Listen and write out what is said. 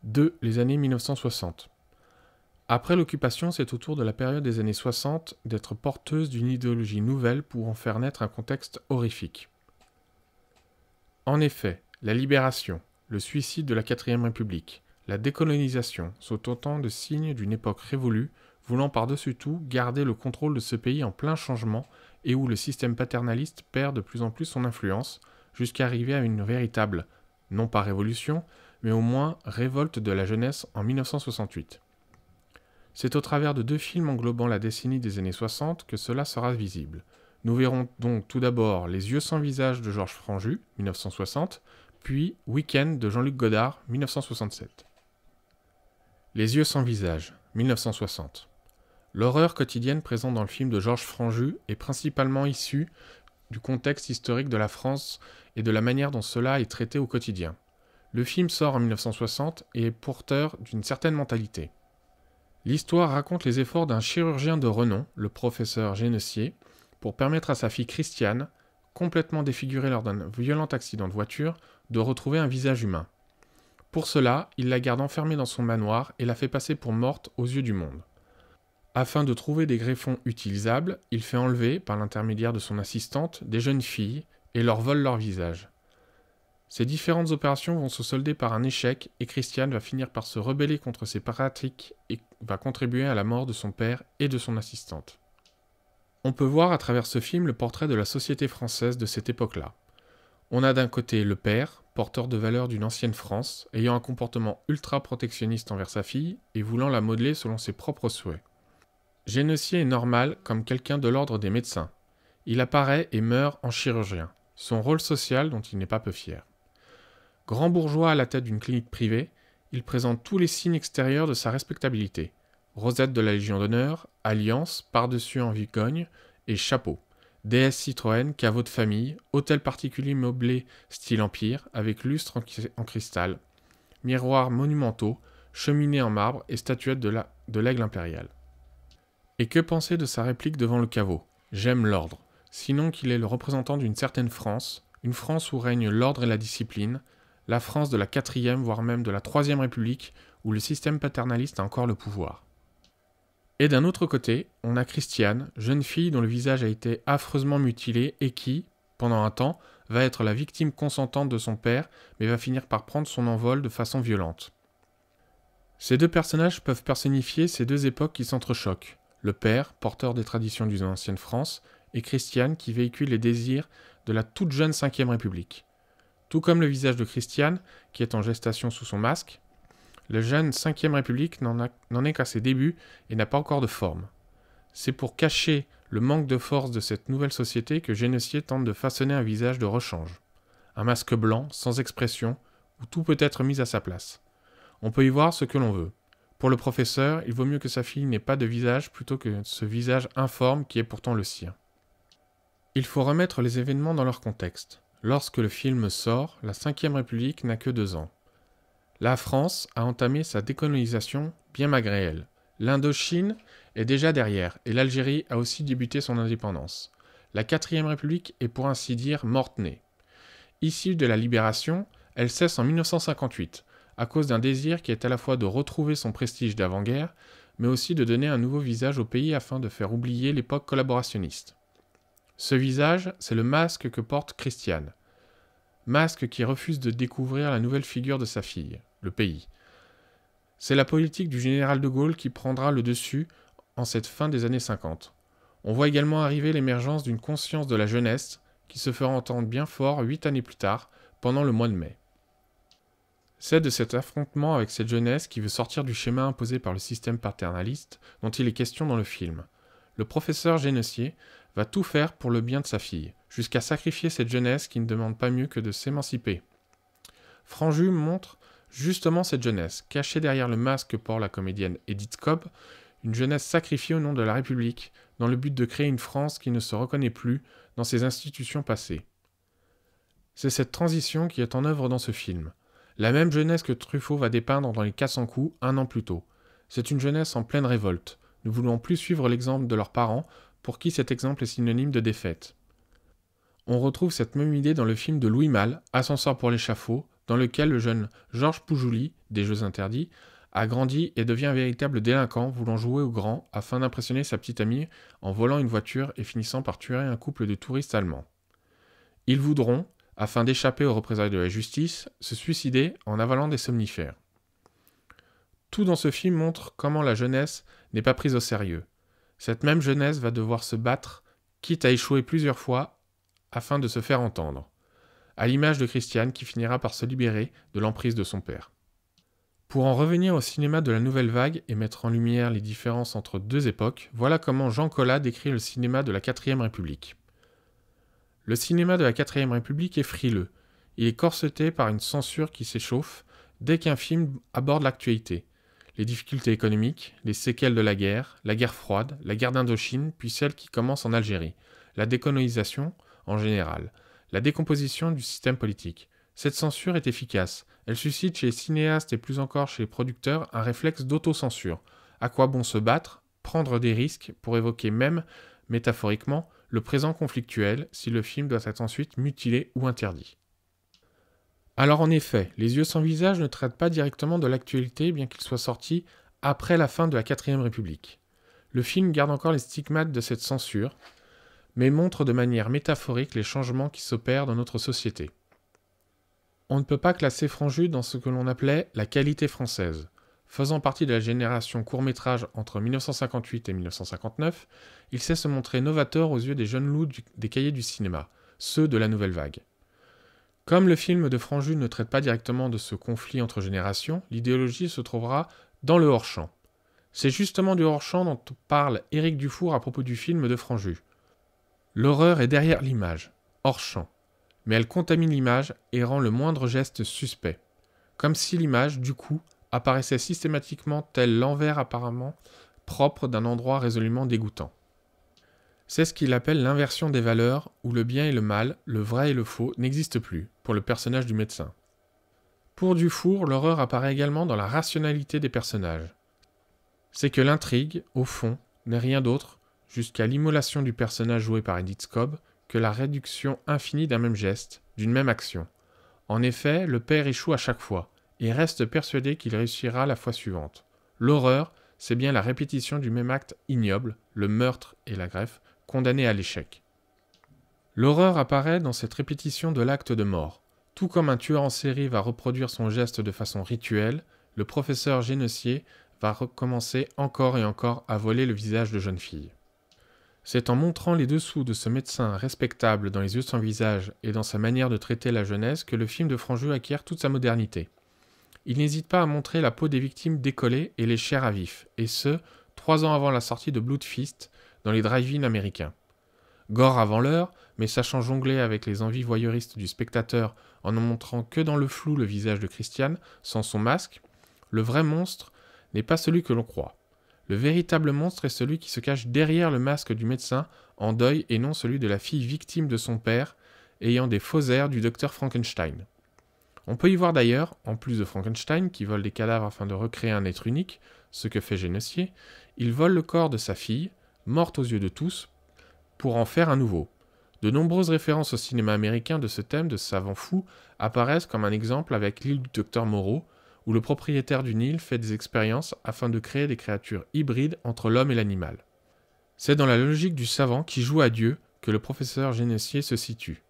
2. Les années 1960. Après l'occupation, c'est au tour de la période des années 60 d'être porteuse d'une idéologie nouvelle pour en faire naître un contexte horrifique. En effet, la libération, le suicide de la 4ème République, la décolonisation sont autant de signes d'une époque révolue, voulant par-dessus tout garder le contrôle de ce pays en plein changement et où le système paternaliste perd de plus en plus son influence, jusqu'à arriver à une véritable, non pas révolution, mais au moins révolte de la jeunesse en 1968. C'est au travers de 2 films englobant la décennie des années 60 que cela sera visible. Nous verrons donc tout d'abord Les yeux sans visage de Georges Franju, 1960, puis Week-end de Jean-Luc Godard, 1967. Les yeux sans visage, 1960. L'horreur quotidienne présente dans le film de Georges Franju est principalement issue du contexte historique de la France et de la manière dont cela est traité au quotidien. Le film sort en 1960 et est porteur d'une certaine mentalité. L'histoire raconte les efforts d'un chirurgien de renom, le professeur Génessier, pour permettre à sa fille Christiane, complètement défigurée lors d'un violent accident de voiture, de retrouver un visage humain. Pour cela, il la garde enfermée dans son manoir et la fait passer pour morte aux yeux du monde. Afin de trouver des greffons utilisables, il fait enlever, par l'intermédiaire de son assistante, des jeunes filles et leur vole leur visage. Ces différentes opérations vont se solder par un échec et Christiane va finir par se rebeller contre ces pratiques et va contribuer à la mort de son père et de son assistante. On peut voir à travers ce film le portrait de la société française de cette époque-là. On a d'un côté le père, porteur de valeurs d'une ancienne France, ayant un comportement ultra-protectionniste envers sa fille et voulant la modeler selon ses propres souhaits. Génessier est normal comme quelqu'un de l'ordre des médecins. Il apparaît et meurt en chirurgien, son rôle social dont il n'est pas peu fier. Grand bourgeois à la tête d'une clinique privée, il présente tous les signes extérieurs de sa respectabilité. Rosette de la Légion d'honneur, alliance, par-dessus en vigogne et chapeau. DS Citroën, caveau de famille, hôtel particulier meublé style empire, avec lustre en cristal, miroirs monumentaux, cheminée en marbre et statuette de l'aigle impérial. Et que penser de sa réplique devant le caveau ? J'aime l'ordre, sinon qu'il est le représentant d'une certaine France, une France où règne l'ordre et la discipline, la France de la 4e, voire même de la 3e République, où le système paternaliste a encore le pouvoir. Et d'un autre côté, on a Christiane, jeune fille dont le visage a été affreusement mutilé et qui, pendant un temps, va être la victime consentante de son père, mais va finir par prendre son envol de façon violente. Ces 2 personnages peuvent personnifier ces 2 époques qui s'entrechoquent. Le père, porteur des traditions d'une ancienne France, et Christiane qui véhicule les désirs de la toute jeune 5e République. Tout comme le visage de Christiane, qui est en gestation sous son masque, le jeune 5e République n'en est qu'à ses débuts et n'a pas encore de forme. C'est pour cacher le manque de force de cette nouvelle société que Génessier tente de façonner un visage de rechange. Un masque blanc, sans expression, où tout peut être mis à sa place. On peut y voir ce que l'on veut. Pour le professeur, il vaut mieux que sa fille n'ait pas de visage plutôt que ce visage informe qui est pourtant le sien. Il faut remettre les événements dans leur contexte. Lorsque le film sort, la 5e République n'a que 2 ans. La France a entamé sa décolonisation bien malgré elle. L'Indochine est déjà derrière et l'Algérie a aussi débuté son indépendance. La 4e République est pour ainsi dire morte-née. Issue de la libération, elle cesse en 1958, à cause d'un désir qui est à la fois de retrouver son prestige d'avant-guerre, mais aussi de donner un nouveau visage au pays afin de faire oublier l'époque collaborationniste. Ce visage, c'est le masque que porte Christiane. Masque qui refuse de découvrir la nouvelle figure de sa fille, le pays. C'est la politique du général de Gaulle qui prendra le dessus en cette fin des années 50. On voit également arriver l'émergence d'une conscience de la jeunesse qui se fera entendre bien fort 8 années plus tard, pendant le mois de mai. C'est de cet affrontement avec cette jeunesse qui veut sortir du schéma imposé par le système paternaliste dont il est question dans le film. Le professeur Génessier va tout faire pour le bien de sa fille, jusqu'à sacrifier cette jeunesse qui ne demande pas mieux que de s'émanciper. Franju montre justement cette jeunesse, cachée derrière le masque que porte la comédienne Edith Cobb, une jeunesse sacrifiée au nom de la République, dans le but de créer une France qui ne se reconnaît plus dans ses institutions passées. C'est cette transition qui est en œuvre dans ce film. La même jeunesse que Truffaut va dépeindre dans Les 400 coups 1 an plus tôt. C'est une jeunesse en pleine révolte, ne voulant plus suivre l'exemple de leurs parents, pour qui cet exemple est synonyme de défaite. On retrouve cette même idée dans le film de Louis Malle, Ascenseur pour l'échafaud, dans lequel le jeune Georges Poujouli, des Jeux Interdits, a grandi et devient un véritable délinquant voulant jouer au grand afin d'impressionner sa petite amie en volant une voiture et finissant par tuer un couple de touristes allemands. Ils voudront, afin d'échapper aux représailles de la justice, se suicider en avalant des somnifères. Tout dans ce film montre comment la jeunesse n'est pas prise au sérieux. Cette même jeunesse va devoir se battre, quitte à échouer plusieurs fois, afin de se faire entendre, à l'image de Christiane qui finira par se libérer de l'emprise de son père. Pour en revenir au cinéma de la Nouvelle Vague et mettre en lumière les différences entre deux époques, voilà comment Jean Collat décrit le cinéma de la 4ème République. Le cinéma de la 4ème République est frileux. Il est corseté par une censure qui s'échauffe dès qu'un film aborde l'actualité. Les difficultés économiques, les séquelles de la guerre froide, la guerre d'Indochine, puis celle qui commence en Algérie, la décolonisation en général, la décomposition du système politique. Cette censure est efficace. Elle suscite chez les cinéastes et plus encore chez les producteurs un réflexe d'autocensure. À quoi bon se battre, prendre des risques pour évoquer même, métaphoriquement, le présent conflictuel si le film doit être ensuite mutilé ou interdit. Alors en effet, Les yeux sans visage ne traitent pas directement de l'actualité bien qu'il soit sorti après la fin de la 4ème République. Le film garde encore les stigmates de cette censure, mais montre de manière métaphorique les changements qui s'opèrent dans notre société. On ne peut pas classer Franju dans ce que l'on appelait la qualité française. Faisant partie de la génération court-métrage entre 1958 et 1959, il sait se montrer novateur aux yeux des jeunes loups des cahiers du cinéma, ceux de la Nouvelle Vague. Comme le film de Franju ne traite pas directement de ce conflit entre générations, l'idéologie se trouvera dans le hors-champ. C'est justement du hors-champ dont parle Éric Dufour à propos du film de Franju. L'horreur est derrière l'image, hors-champ, mais elle contamine l'image et rend le moindre geste suspect. Comme si l'image, du coup, apparaissait systématiquement tel l'envers apparemment propre d'un endroit résolument dégoûtant. C'est ce qu'il appelle l'inversion des valeurs, où le bien et le mal, le vrai et le faux, n'existent plus, pour le personnage du médecin. Pour Dufour, l'horreur apparaît également dans la rationalité des personnages. C'est que l'intrigue, au fond, n'est rien d'autre, jusqu'à l'immolation du personnage joué par Edith Scobb, que la réduction infinie d'un même geste, d'une même action. En effet, le père échoue à chaque fois, et reste persuadé qu'il réussira la fois suivante. L'horreur, c'est bien la répétition du même acte ignoble, le meurtre et la greffe, condamné à l'échec. L'horreur apparaît dans cette répétition de l'acte de mort. Tout comme un tueur en série va reproduire son geste de façon rituelle, le professeur Génessier va recommencer encore et encore à voler le visage de jeunes filles. C'est en montrant les dessous de ce médecin respectable dans Les yeux sans visage et dans sa manière de traiter la jeunesse que le film de Franju acquiert toute sa modernité. Il n'hésite pas à montrer la peau des victimes décollée et les chairs à vif, et ce, 3 ans avant la sortie de Blood Feast dans les drive-in américains. Gore avant l'heure, mais sachant jongler avec les envies voyeuristes du spectateur en ne montrant que dans le flou le visage de Christiane, sans son masque, le vrai monstre n'est pas celui que l'on croit. Le véritable monstre est celui qui se cache derrière le masque du médecin en deuil et non celui de la fille victime de son père, ayant des faux airs du docteur Frankenstein. On peut y voir d'ailleurs, en plus de Frankenstein qui vole des cadavres afin de recréer un être unique, ce que fait Génessier, il vole le corps de sa fille, morte aux yeux de tous, pour en faire un nouveau. De nombreuses références au cinéma américain de ce thème de savant fou apparaissent comme un exemple avec l'île du docteur Moreau, où le propriétaire d'une île fait des expériences afin de créer des créatures hybrides entre l'homme et l'animal. C'est dans la logique du savant qui joue à Dieu que le professeur Génessier se situe.